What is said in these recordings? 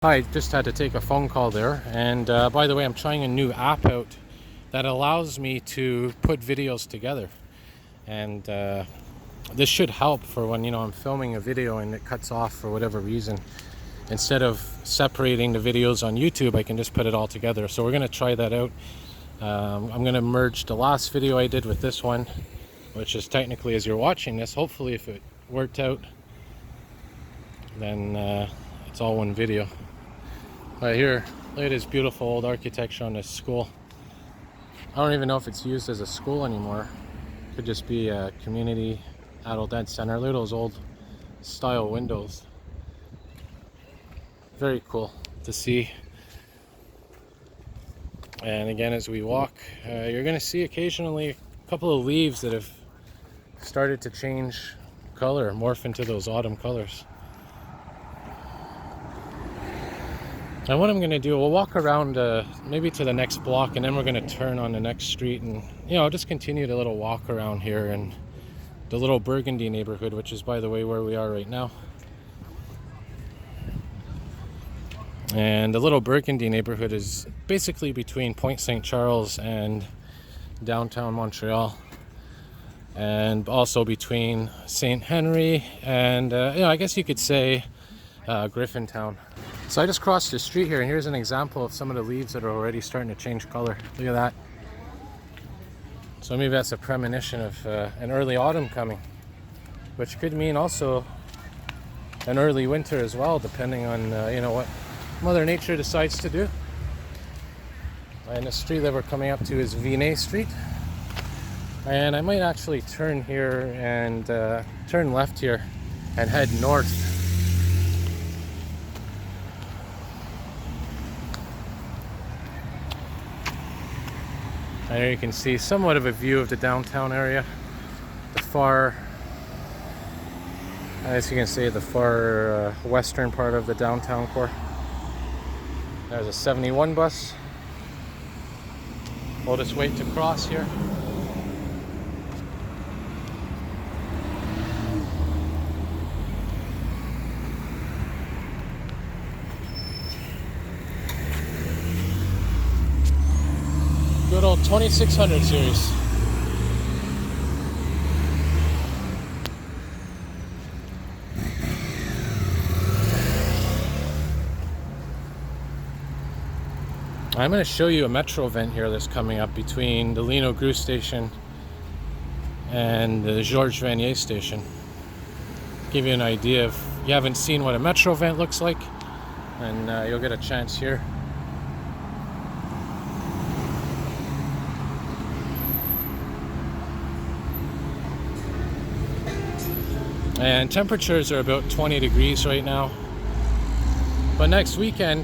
I just had to take a phone call there, and by the way, I'm trying a new app out that allows me to put videos together, and this should help for when I'm filming a video and it cuts off for whatever reason. Instead of separating the videos on YouTube, I can just put it all together. So we're going to try that out. I'm going to merge the last video I did with this one, which is technically, as you're watching this, hopefully if it worked out, then it's all one video. Right here, look at this beautiful old architecture on this school. I don't even know if it's used as a school anymore. Could just be a community adult ed center. Look at those old style windows. Very cool to see. And again, as we walk, you're going to see occasionally a couple of leaves that have started to change color, morph into those autumn colors. And what I'm going to do, we'll walk around maybe to the next block, and then we're going to turn on the next street and, just continue the little walk around here in the Little Bergundy neighborhood, which is, by the way, where we are right now. And the Little Bergundy neighborhood is basically between Point St. Charles and downtown Montreal, and also between St. Henry and, I guess you could say Griffintown. So I just crossed the street here, and here's an example of some of the leaves that are already starting to change color. Look at that. So maybe that's a premonition of an early autumn coming, which could mean also an early winter as well, depending on what Mother Nature decides to do. And the street that we're coming up to is Lionel-Groulx Street, and I might actually turn here and turn left here and head north. And here you can see somewhat of a view of the downtown area, the far, as you can see, the far western part of the downtown core. There's a 71 bus. We'll just wait to cross here. Good old 2600 series. I'm going to show you a metro event here that's coming up between the Lionel-Groulx Station and the Georges Vanier Station. Give you an idea if you haven't seen what a metro event looks like, and you'll get a chance here. And temperatures are about 20 degrees right now. But next week, we're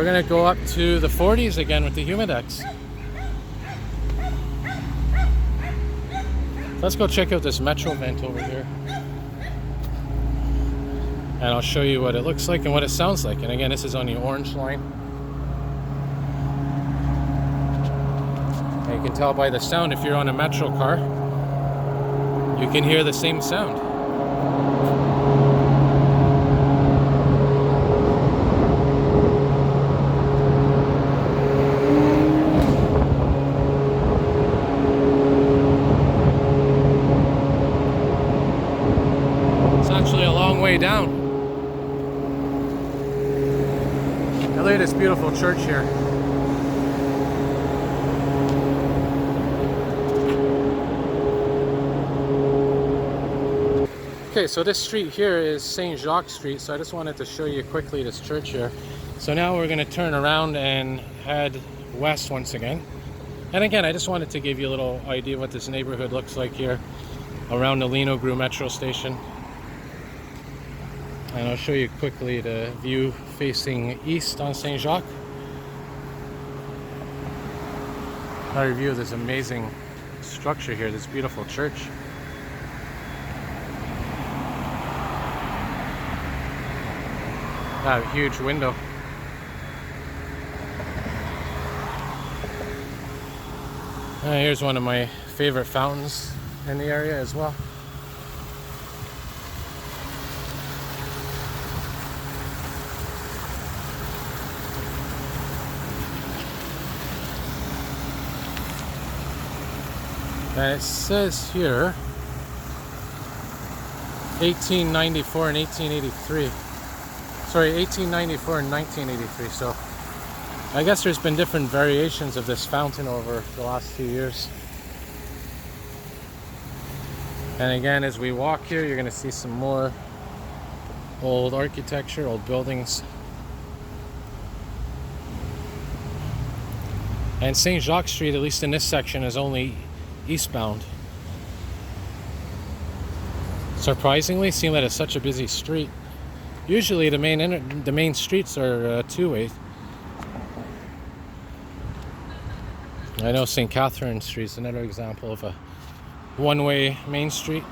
gonna go up to the 40s again with the humidex. Let's go check out this metro vent over here. And I'll show you what it looks like and what it sounds like. And again, this is on the orange line. And you can tell by the sound, if you're on a metro car, you can hear the same sound. It's actually a long way down. Now look at this beautiful church here. Okay, so this street here is St. Jacques Street, so I just wanted to show you quickly this church here. So now we're going to turn around and head west once again. And again, I just wanted to give you a little idea what this neighborhood looks like here around the Lionel-Groulx Metro Station. And I'll show you quickly the view facing east on St. Jacques. Another view of this amazing structure here, this beautiful church. That huge window. Here's one of my favorite fountains in the area as well. And it says here 1894 and 1883. Sorry, 1894 and 1983. So I guess there's been different variations of this fountain over the last few years. And again, as we walk here, you're going to see some more old architecture, old buildings. And St. Jacques Street, at least in this section, is only eastbound. Surprisingly, seeing that it's such a busy street. Usually the main streets are two-way. I know St. Catherine Street is another example of a one-way main street.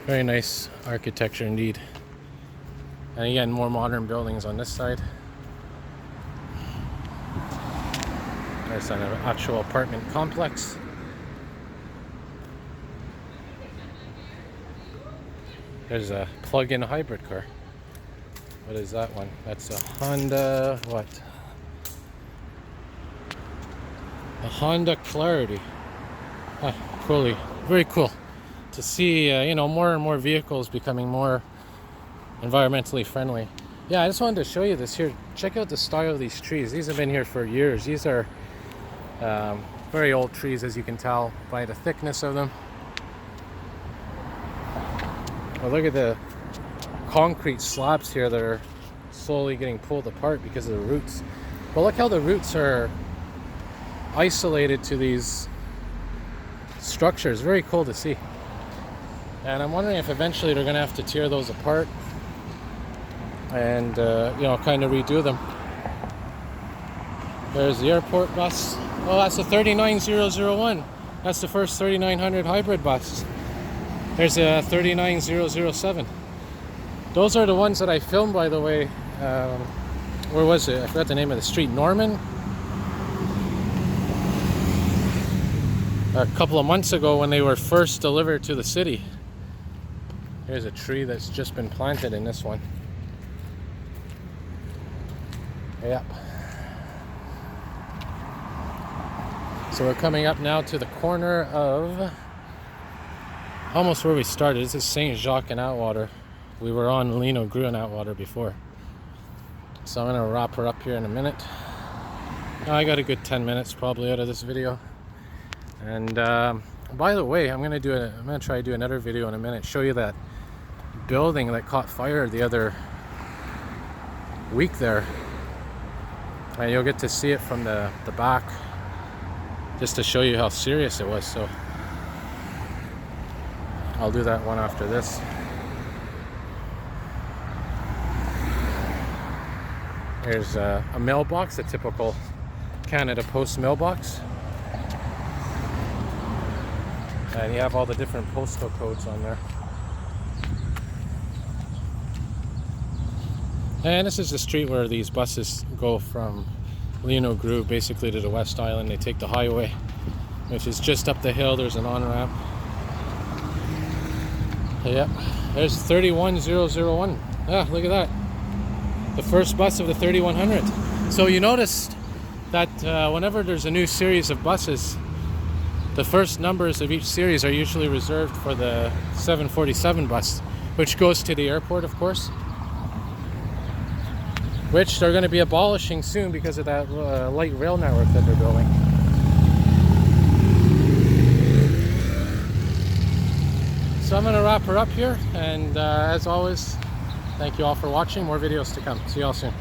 Very nice architecture indeed. And again, more modern buildings on this side. There's an actual apartment complex. There's a plug-in hybrid car. What is that one? That's a Honda, what? A Honda Clarity. Cool. Very cool to see, more and more vehicles becoming more environmentally friendly. Yeah, I just wanted to show you this here. Check out the style of these trees. These have been here for years. These are very old trees, as you can tell by the thickness of them. Well, look at the concrete slabs here that are slowly getting pulled apart because of the roots. But look how the roots are isolated to these structures. Very cool to see. And I'm wondering if eventually they're going to have to tear those apart and kind of redo them. There's the airport bus. Oh, that's the 39001. That's the first 3900 hybrid bus. There's a 39007. Those are the ones that I filmed, by the way. Where was it? I forgot the name of the street. Norman? A couple of months ago when they were first delivered to the city. Here's a tree that's just been planted in this one. Yep. So we're coming up now to the corner of almost where we started. This is St. Jacques and Atwater. We were on Lionel-Groulx and Atwater before. So I'm going to wrap her up here in a minute. I got a good 10 minutes probably out of this video. And by the way, I'm going to try to do another video in a minute. Show you that building that caught fire the other week there. And you'll get to see it from the back, just to show you how serious it was. So I'll do that one after this. Here's a mailbox, a typical Canada Post mailbox. And you have all the different postal codes on there. And this is the street where these buses go from Lionel-Groulx basically to the West Island. They take the highway, which is just up the hill. There's an on-ramp. Yep, there's 31001. Ah, look at that. The first bus of the 3100. So you noticed that whenever there's a new series of buses, the first numbers of each series are usually reserved for the 747 bus, which goes to the airport, of course, which they're going to be abolishing soon because of that light rail network that they're building. So I'm going to wrap her up here, and as always, thank you all for watching. More videos to come. See you all soon.